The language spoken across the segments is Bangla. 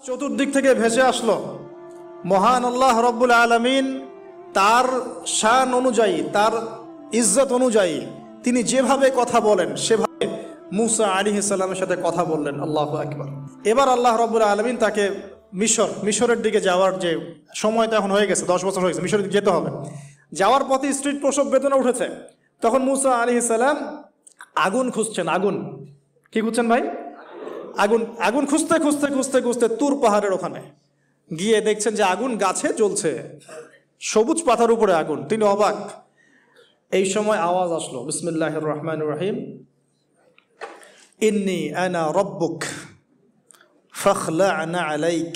চতুর্দিক থেকে ভেসে আসলো। মহান আল্লাহ রব্বুল আলামিন তার শান অনুযায়ী, তার ইজ্জত অনুযায়ী তিনি যেভাবে কথা বলেন সেভাবে মুসা আলাইহিস সালামের সাথে কথা বললেন। আল্লাহু আকবার। এবার আল্লাহ রব্বুল আলামিন তাকে মিশরের দিকে যাওয়ার যে সময়টা এখন হয়ে গেছে, 10 বছর হয়ে গেছে, মিশরের দিকে যেতে হবে। যাওয়ার পথে স্ত্রীর প্রসব বেদনা উঠেছে। তখন মুসা আলাইহিস সালাম আগুন খুঁজছেন। আগুন কি খুঁজছেন ভাই? আগুন খুঁজতে খুঁজতে খুঁজতে খুঁজতে তুর পাহাড়ের ওখানে গিয়ে দেখছেন যে আগুন গাছে জ্বলছে, সবুজ পাতার উপরে আগুন। তিনি অবাক। এই সময় আওয়াজ আসলো, বিসমিল্লাহির রহমানির রহিম, ইন্নী আনা রব্বুক ফাখলা'না আলাইক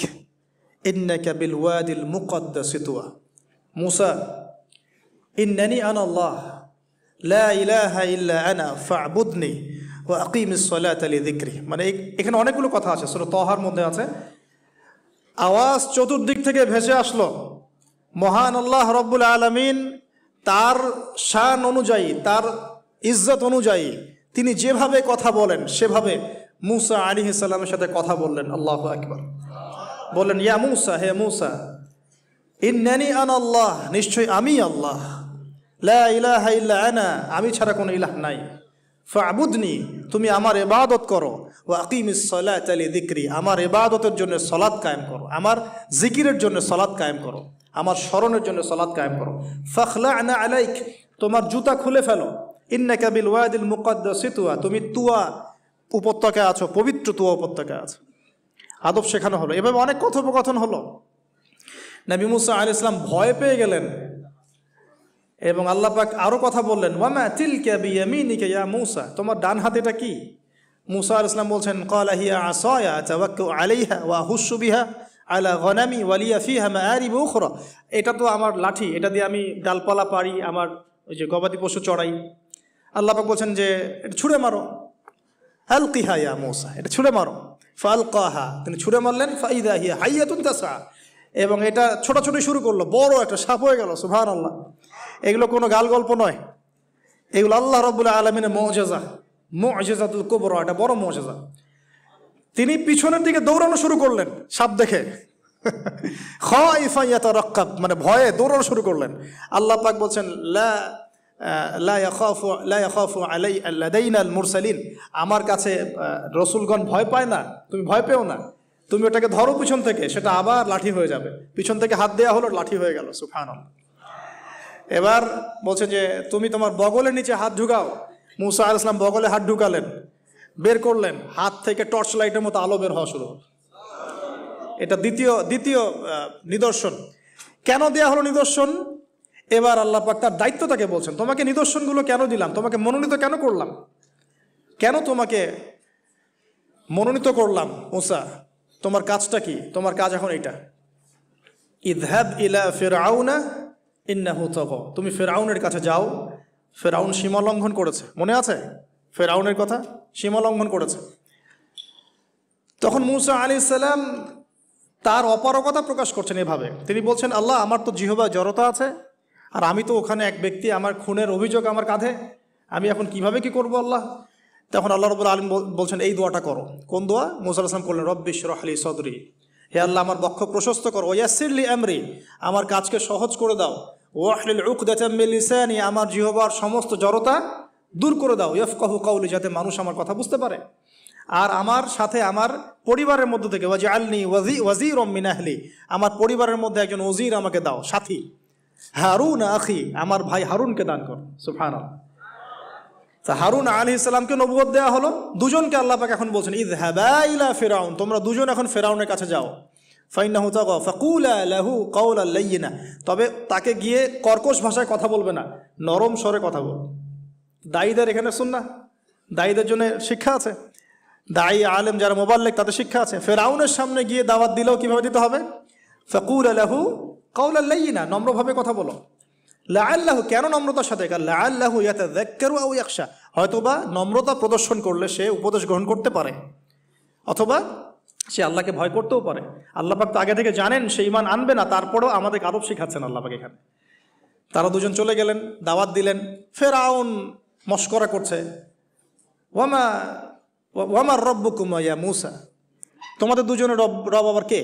ইন্নাকা বিল ওয়াদিল মুকদ্দাস তুয়া। মুসা, ইন্নানি আনা আল্লাহ লা ইলাহা ইল্লা আনা ফা'বুদনি ওয়া আকিমিস সালাতা লিযিকরি। মানে এখানে অনেকগুলো কথা আছে, সূরা তাহার মধ্যে আছে। আওয়াজ চতুর্দিক থেকে ভেসে আসলো। মহান আল্লাহ রব্বুল আলামিন তার শান অনুযায়ী, তার ইজ্জত অনুযায়ী তিনি যেভাবে কথা বলেন সেভাবে মুসা আলাইহিস সালামের সাথে কথা বললেন। আল্লাহু আকবার। বললেন, ইয়া মুসা, হে মুসা, ইন্নানি আনা আল্লাহ, নিশ্চয়ই আমি আল্লাহ, লা ইলাহা ইল্লা আনা, আমি ছাড়া কোনো ইলাহ নাই, ফা'বুদনি, তুমি আমার ইবাদত করো, ওয়া আকিমিস সালাতা লিযিকরি, আমার ইবাদতের জন্য সালাত কায়েম করো, আমার জিকিরের জন্য সালাত কায়েম করো, আমার স্মরণের জন্য সালাত কায়েম করো। ফাখলা'না আলাইক, তোমার জুতা খুলে ফেলো, ইন্নাকা বিল ওয়াদিল মুকদ্দাস তুয়া, তুমি তুয়া উপত্যকায় আছো, পবিত্র তুয়া উপত্যকায় আছো। আদব শেখানো হলো। এভাবে অনেক কথোপকথন হলো। নবী মুসা আলাইহিস সালাম ভয় পেয়ে গেলেন এবং আল্লাহ পাক আরো কথা বললেন, ওয়ামা তিলকা বিয়ামিনিকা ইয়া মুসা, তোমার ডান হাতে এটা কি? মুসা আলাইহিস সালাম বলছেন, ক্বালা হিয়া আসায়া আতাওয়াক্কাউ আলাইহা ওয়া আহুশু বিহা আলা গনামি ওয়া লিয়া ফিহা মাআরিব উখরা, এটা তো আমার লাঠি, এটা দিয়ে আমি ডালপালা পারি, আমার ওই যে গবাদি পশু চড়াই। আল্লাহ পাক বলছেন যে এটা ছুঁড়ে মারো, আলকিহা ইয়া মুসা, এটা ছুঁড়ে মারো। ফালকাহা, তিনি ছুঁড়ে মারলেন, ফাইদা হিয়া হাইয়াতুন তাসা, এবং এটা ছোটাছুটি শুরু করলো, বড় একটা সাপ হয়ে গেল। সুবহানাল্লাহ। এগুলো কোনো গাল গল্প নয়, এগুলো আল্লাহ রাব্বুল আলামিনের মুআজিজা, মুআজিজাতুল কুবরা, এটা বড় মুআজিজা। তিনি পিছনের দিকে দৌড়ানো শুরু করলেন সাপ দেখে, খাইফা ইয়াতারাক্কাব, মানে ভয়ে দৌড়ানো শুরু করলেন। আল্লাহ পাক বলছেন, লা ইয়াখাফু লাদাইনাল মুরসালিন, আমার কাছে রসুলগণ ভয় পায় না, তুমি ভয় পেও না, তুমি ওটাকে ধরো পিছন থেকে, সেটা আবার লাঠি হয়ে যাবে। পিছন থেকে হাত দেওয়া হলো, লাঠি হয়ে গেল। সুবহানাল্লাহ। এবার বলছে যে তুমি তোমার বগলের নিচে হাত ঢুকাও। মুসা আলাইহিস সালাম বগলে হাত ঢুকালেন, বের করলেন, হাত থেকে টর্চ লাইটের মতো আলো বের হওয়া শুরু হলো। এটা দ্বিতীয় নিদর্শন। কেন দেয়া হলো নিদর্শন? এবার আল্লাহ পাক তার দায়িত্বটাকে বলছেন, তোমাকে নিদর্শনগুলো কেন দিলাম, তোমাকে মনোনীত কেন করলাম, কেন তোমাকে মনোনীত করলাম মুসা, তোমার কাজটা কি? তোমার কাজ এখন এটা, ইযহাব ইলা ফিরআউনা ইন্নাহু তাগা, তুমি ফিরআউনের কাছে যাও। ফিরআউন সীমা লঙ্ঘন করেছে, মনে আছে ফিরআউনের কথা? সীমা লঙ্ঘন করেছে। তখন মুসা আলাইহিস সালাম তার অপারগতা প্রকাশ করছেন এভাবে। তিনি বলছেন, আল্লাহ, আমার তো জিহ্বায় জড়তা আছে, আর আমি তো ওখানে এক ব্যক্তি, আমার খুনের অভিযোগ আমার কাঁধে, আমি এখন কিভাবে কি করব আল্লাহ? তখন আল্লাহ রাব্বুল আলামিন বলছেন, এই দোয়াটা করো। কোন দোয়া? মুসা আলাইহিস সালাম করলেন, রব্বি ইশরাহ লি সদরি, হে আল্লাহ আমার বক্ষ প্রশস্ত করো, ওয়াসসির লি আমরি, আমার কাজকে সহজ করে দাও, ওয়াহলিল উকদাতাম মিন লিসানি, আমার জিহ্বার সমস্ত জড়তা দূর করে দাও, ইয়াফকাহু কাওলি, যাতে মানুষ আমার কথা বুঝতে পারে। আর আমার সাথে আমার পরিবারের মধ্য থেকে ওয়াজআলনি ওয়াজিরাম মিন আহলি, আমার পরিবারের মধ্যে একজন ওজির আমাকে দাও, সাথী। হারুন আখি, আমার ভাই হারুনকে দান কর। সুবহানাল্লাহ। তা হারুন আলাইহিস সালামকে নবুয়ত দেওয়া হলো। দুজনকে আল্লাহ পাক এখন বলছেন, ইযহাবা ইলা ফিরআউন, তোমরা দুজন এখন ফিরআউনের কাছে যাও। ফাইন্নাহু তাগা ফাকুলা লাহু কাওলাল লাইয়িনা, তবে তাকে গিয়ে কর্কশ ভাষায় কথা বলবে না, নরম স্বরে কথা বল। দায়ীদের এখানে সুন্নাহ, দায়ীদের জন্য শিক্ষা আছে, দায়ী আলেম যারা মুবাল্লিগ তাদের শিক্ষা আছে। ফিরআউনের সামনে গিয়ে দাওয়াত দিলেও কিভাবে দিতে হবে? ফাকুলা লাহু কাওলাল লাইয়িনা, নম্রভাবে কথা বলো। লাআল্লাহু, কেন নম্রতার সাথে? লাআল্লাহু ইয়াতাযাক্কারু আও ইয়াখশা, হয়তোবা নম্রতা প্রদর্শন করলে সে উপদেশ গ্রহণ করতে পারে, অথবা সে আল্লাহকে ভয় করতেও পারে। আল্লাহ পাক তো আগে থেকে জানেন সে ঈমান আনবে না, তারপরেও আমাদের আদব শিখাচ্ছেন আল্লাহ পাক এখানে। তারা দুজন চলে গেলেন, দাওয়াত দিলেন। ফিরআউন মশকরা করছে, ওয়ামা রব্বুকুম ইয়া মুসা, তোমাদের দুজনের রব রব আবার কে?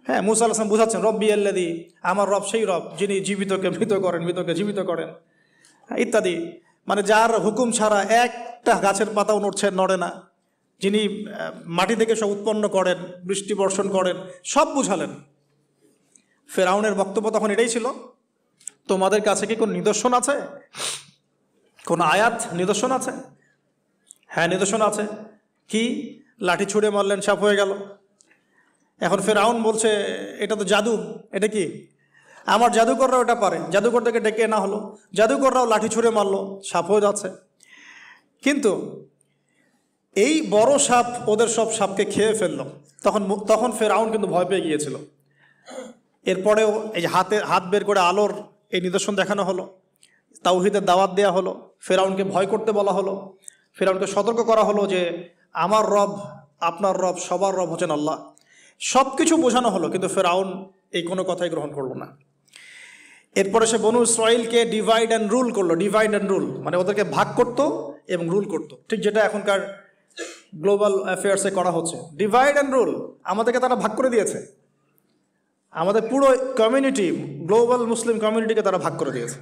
হ্যাঁ, মুসা আলাইহিস সালাম বুঝাচ্ছেন, রব্বি আল্লাযী, আমার রব সেই রব যিনি জীবিতকে মৃত করেন, মৃতকে জীবিত করেন, ইত্যাদি। মানে যার হুকুম ছাড়া একটা গাছের পাতাও নড়ে না, যিনি মাটি থেকে সব উৎপন্ন করেন, বৃষ্টি বর্ষণ করেন, সব বুঝালেন। ফেরাউনের বক্তব্য তখন এটাই ছিল, তোমাদের কাছে কি কোন নিদর্শন আছে, কোন আয়াত নিদর্শন আছে? হ্যাঁ, নিদর্শন আছে। কি? লাঠি ছুঁড়ে মারলেন, সাপ হয়ে গেল। এখন ফেরাউন বলছে এটা তো জাদু, এটা কি? আমার জাদুকররাও এটা পারে, জাদুকরদেরকে ডেকে না হলো, জাদুকররাও লাঠি ছুঁড়ে মারলো, সাপ হয়ে যাচ্ছে। কিন্তু এই বড় সাপ ওদের সব সাপকে খেয়ে ফেললো। তখন ফেরাউন কিন্তু ভয় পেয়ে গিয়েছিল। এরপরেও এই যে হাত বের করে আলোর এই নিদর্শন দেখানো হলো, তাওহীদের দাওয়াত দেওয়া হলো, ফেরাউনকে ভয় করতে বলা হলো, ফেরাউনকে সতর্ক করা হলো যে আমার রব, আপনার রব, সবার রব হচ্ছেন আল্লাহ। সব কিছু বোঝানো হলো, কিন্তু ফেরাউন এই কোনো কথাই গ্রহণ করলো না। এরপরে সে বনু ইসরাইলকে ডিভাইড অ্যান্ড রুল করলো। ডিভাইড অ্যান্ড রুল মানে ওদেরকে ভাগ করতো এবং রুল করতো, ঠিক যেটা এখনকার গ্লোবাল অ্যাফেয়ার্সে করা হচ্ছে। ডিভাইড অ্যান্ড রুল, আমাদেরকে তারা ভাগ করে দিয়েছে, আমাদের পুরো কমিউনিটি, গ্লোবাল মুসলিম কমিউনিটিকে তারা ভাগ করে দিয়েছে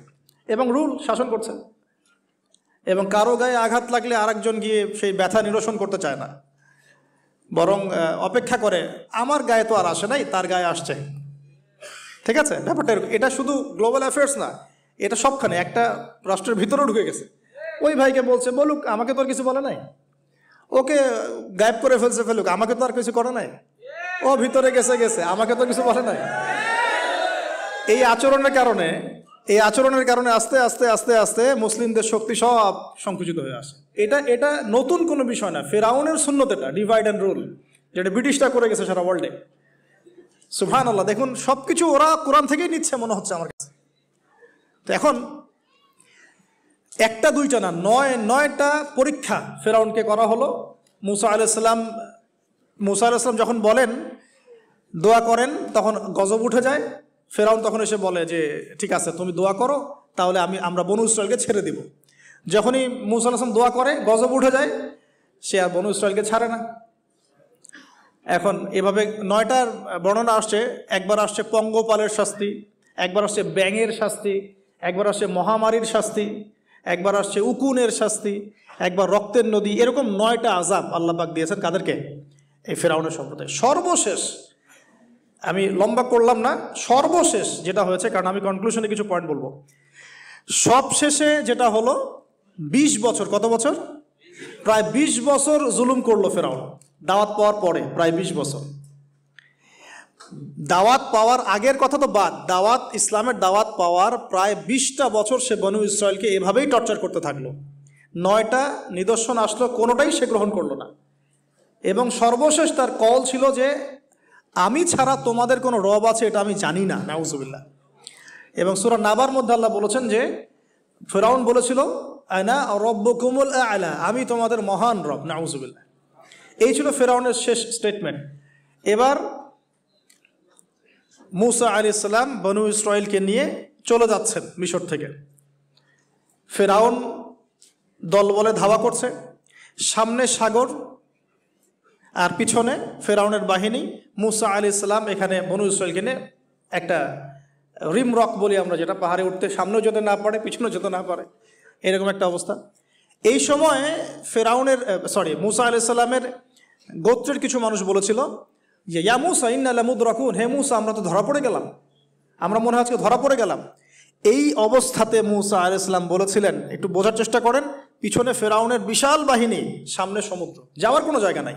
এবং রুল, শাসন করছে। এবং কারো গায়ে আঘাত লাগলে আরেকজন গিয়ে সেই ব্যথা নিরসন করতে চায় না, বরং অপেক্ষা করে, আমার গায়ে তো আর আসে নাই, তার গায়ে আসছে। ঠিক আছে, ব্যাপারটা এটা শুধু গ্লোবাল অ্যাফেয়ার্স না, এটা সবখানে, একটা রাষ্ট্রের ভিতরেও ঢুকে গেছে। ওই ভাইকে বলছে বলুক, আমাকে তো আর কিছু বলে নাই, ওকে গায়েব করে ফেলুক, আমাকে তো আর কিছু করে নাই, ও ভিতরে গেছে, আমাকে তো কিছু বলে নাই। এই আচরণের কারণে আস্তে আস্তে আস্তে আস্তে মুসলিমদের শক্তি সব সংকুচিত হয়ে আসে। এটা নতুন কোনো বিষয় না, ফেরাউনের সুন্নত এটা, ডিভাইড অ্যান্ড রুল, যেটা ব্রিটিশরা করে গেছে সারা ওয়ার্ল্ডে। সুবহানাল্লাহ, দেখুন সবকিছু ওরা কোরআন থেকেই নিচ্ছে মনে হচ্ছে আমার কাছে। তো এখন একটা দুইটা না, নয়টা পরীক্ষা ফেরাউনকে করা হলো। মুসা আলাইহিস সালাম যখন বলেন, দোয়া করেন, তখন গজব উঠে যায়। ফেরাউন তখন এসে বলে যে ঠিক আছে, তুমি দোয়া করো, তাহলে আমরা বনু ইসরাইলকে ছেড়ে দিব। যখনই মুসা আলাইহিস সালাম দোয়া করে, গজব উঠে যায়, সে আর বনু ইসরাইলকে ছাড়ে না। এখন এভাবে 9টার বর্ণনা আসছে। একবার আসছে পঙ্গপালের শাস্তি, একবার আসছে ব্যাঙের শাস্তি, একবার আসছে মহামারীর শাস্তি, একবার আসছে উকুনের শাস্তি, একবার রক্তের নদী। এরকম 9টা আযাব আল্লাহ পাক দিয়েছেন কাদেরকে? এই ফেরাউনের সম্প্রদায়। সর্বশেষ, আমি লম্বা করলাম না, সর্বশেষ যেটা হয়েছে, কারণ আমি কনক্লুশনে কিছু পয়েন্ট বলবো। সবশেষে যেটা হলো, 20 বছর, কত বছর? প্রায় 20 বছর জুলুম করলো ফেরাউন। দাওয়াত পাওয়ার পরে প্রায় 20 বছর। দাওয়াত পাওয়ার আগের কথা তো বাদ, ইসলামের দাওয়াত পাওয়ার প্রায় 20টা বছর সে বনু ইসরাইলকে এভাবেই টর্চার করতে থাকলো। 9টা নিদর্শন আসলো, কোনোটাই সে গ্রহণ করলো না। এবং সর্বশেষ তার কল ছিল যে আমি ছাড়া তোমাদের কোনো রব আছে এটা আমি জানি না, নাউজুবিল্লাহ। এবং সূরা নাবার মধ্যে আল্লাহ বলেছেন যে ফেরাউন বলেছিল আনা রব্বুকুমুল আ'লা, আমি তোমাদের মহান রব, নাউজুবিল্লাহ। এই ছিল ফেরাউনের শেষ স্টেটমেন্ট। এবার মুসা আলাইহিস সালাম বনু ইসরাইলকে নিয়ে চলে যাচ্ছেন মিশর থেকে। ফেরাউন দলবলে ধাওয়া করছে, সামনে সাগর আর পিছনে ফেরাউনের বাহিনী। মুসা আলাইহিস সালাম এখানে বনু ইসরাইলকে নিয়ে একটা রিম রক বলি আমরা, যেটা পাহাড়ে উঠতে সামনেও যেতে না পারে, পিছনেও যেতে না পারে, এরকম একটা অবস্থা। এই সময় মুসা আলাইহিস সালামের গোত্রের কিছু মানুষ বলেছিল যে ইয়া মুসা ইন্না লামুদরাকুন, হে মুসা আমরা তো ধরা পড়ে গেলাম, আমরা মনে হয় আজকে ধরা পড়ে গেলাম। এই অবস্থাতে মুসা আলাইহিস সালাম বলেছিলেন, একটু বোঝার চেষ্টা করেন, পিছনে ফেরাউনের বিশাল বাহিনী, সামনে সমুদ্র, যাওয়ার কোনো জায়গা নাই,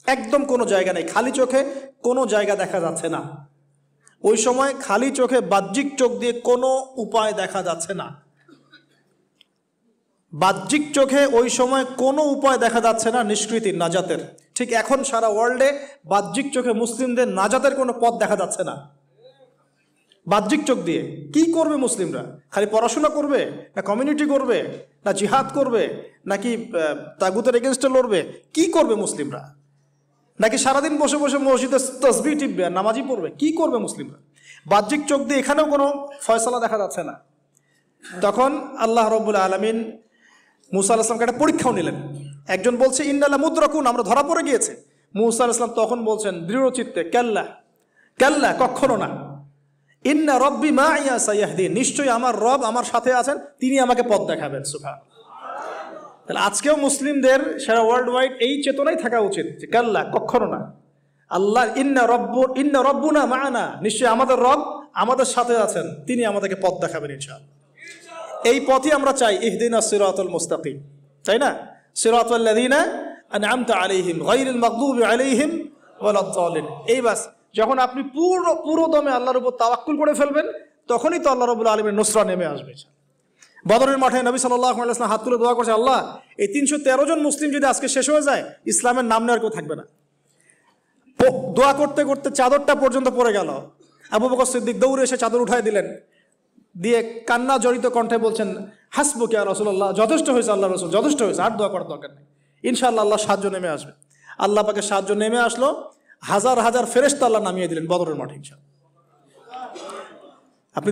একদম কোনো জায়গা নেই, খালি চোখে কোনো জায়গা দেখা যাচ্ছে না। ওই সময় খালি চোখে, বাহ্যিক চোখ দিয়ে কোনো উপায় দেখা যাচ্ছে না। বাহ্যিক চোখে ওই সময় কোনো উপায় দেখা যাচ্ছে না নিষ্কৃতির, নাজাতের। ঠিক এখন সারা ওয়ার্ল্ডে বাহ্যিক চোখে মুসলিমদের নাজাতের কোনো পথ দেখা যাচ্ছে না। বাহ্যিক চোখ দিয়ে কি করবে মুসলিমরা? খালি পড়াশোনা করবে, না কমিউনিটি করবে, না জিহাদ করবে, নাকি তাগুতের এগেনস্টে লড়বে? কি করবে মুসলিমরা? নাকি সারাদিন বসে বসে মসজিদে তাসবিহ টিপবে আর নামাজি পড়বে? কি করবে মুসলিমরা? বাহ্যিক চোখ দিয়ে এখানেও কোনো ফয়সালা দেখা যাচ্ছে না। তখন আল্লাহ রাব্বুল আলামিন মুসা আলাইহিস সালামকে একটা পরীক্ষাও নিলেন। একজন বলছে ইন্না লামুদরাকুন, আমরা ধরা পড়ে গিয়েছে। মূসা আলাইহিস সালাম তখন বলছেন দৃঢ় চিত্তে, কাল্লা কাল্লা, কখনো না, ইন্না রব্বি মাইয়া সাইয়াহদিন, নিশ্চয়ই আমার রব আমার সাথে আছেন, তিনি আমাকে পথ দেখাবেন। সুবহানাল্লাহ। তাহলে আজকেও মুসলিমদের সারা ওয়ার্ল্ড ওয়াইড এই চেতনাই থাকা উচিত যে কাল্লা, কখনো না, আল্লাহ ইন্না রব্বুনা মা'ানা, নিশ্চয়ই আমাদের রব আমাদের সাথে আছেন, তিনি আমাদেরকে পথ দেখাবেন ইনশাআল্লাহ। এই পথই আমরা চাই, ইহদিনাস সিরাতাল মুস্তাকিম, তাই না? সিরাতাল লাযিনা আন'আমতা আলাইহিম গায়রিল মাগদুবি আলাইহিম ওয়ালাদ দাল্লিন। এই বাস, যখন আপনি পুরো দমে আল্লাহর উপর তাওয়াক্কুল করে ফেলবেন, তখনই তো আল্লাহ রাব্বুল আলামিনের নুসরা নেমে আসবে। বদরের মাঠে নবী সাল্লাল্লাহু আলাইহি ওয়াসাল্লাম হাত তুলে দোয়া করছে, আল্লাহ এই 313 জন মুসলিম যদি আজকে শেষ হয়ে যায়, ইসলামের নাম নেওয়ার কেউ থাকবে না। দোয়া করতে করতে চাদরটা পর্যন্ত পড়ে গেল। আবু বকর সিদ্দিক দৌড়ে এসে চাদর উঠায় দিলেন, দিয়ে কান্না জড়িত কণ্ঠে বলছেন, হাসবুক ইয়া রাসূলুল্লাহ, যথেষ্ট হয়েছে আল্লাহ রাসূল, যথেষ্ট হয়েছে, আর দোয়া করার দরকার নেই, ইনশাআল্লাহ আল্লাহ সাহায্য নেমে আসবে। আল্লাহ পাকের সাহায্য নেমে আসলো, হাজার হাজার ফেরেশতা আল্লাহ নামিয়ে দিলেন বদরের মাঠে ইনশাআল্লাহ। আপনি